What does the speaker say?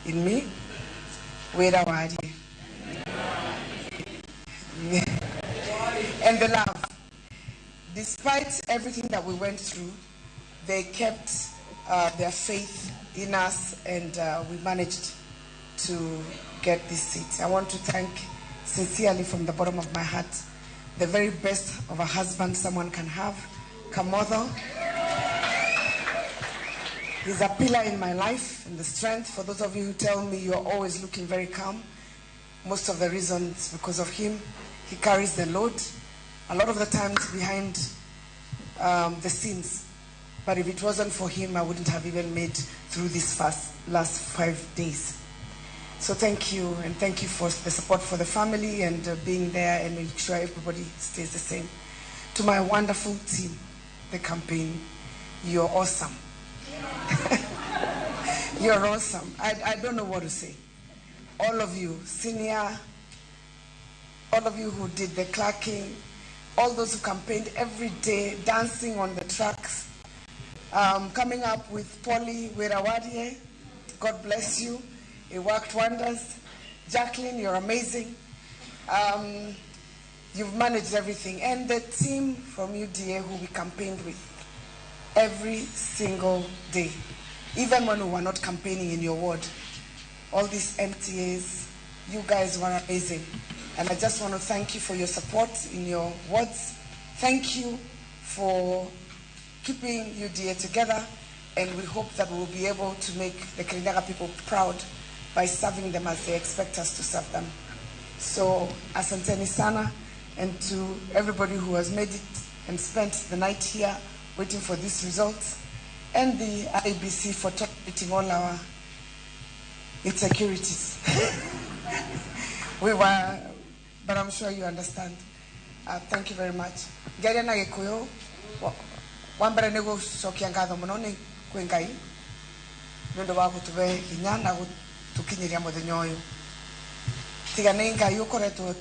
in me. Wera wadi. And the love. Despite everything that we went through, they kept their faith in us, and we managed to get this seat. I want to thank sincerely from the bottom of my heart the very best of a husband someone can have, Kamotho. He's a pillar in my life and the strength. For those of you who tell me you're always looking very calm, most of the reasons because of him. He carries the load a lot of the times behind the scenes. But if it wasn't for him, I wouldn't have even made through these last 5 days. So thank you, and thank you for the support for the family and being there and making sure everybody stays the same. To my wonderful team, the campaign, you're awesome. You're awesome. I don't know what to say. All of you, senior, all of you who did the clerking, all those who campaigned every day, dancing on the tracks, coming up with Polly Werawadie, God bless you. It worked wonders. Jacqueline, you're amazing. You've managed everything. And the team from UDA who we campaigned with every single day, even when we were not campaigning in your ward, all these MTAs, you guys were amazing. And I just want to thank you for your support in your wards. Thank you for keeping UDA together, and we hope that we will be able to make the Kirinyaga people proud by serving them as they expect us to serve them. So, asanteni sana, and to everybody who has made it and spent the night here waiting for these results, and the IBC for tolerating all our insecurities. We were, but I'm sure you understand. Thank you very much. Gari na gikuyo, wambere nego shokia ngatho muno ni kwi Ngai nundu wa gutuve hinya na tukinyiria muthenya uyu. Tiga ni Ngai ukoretwo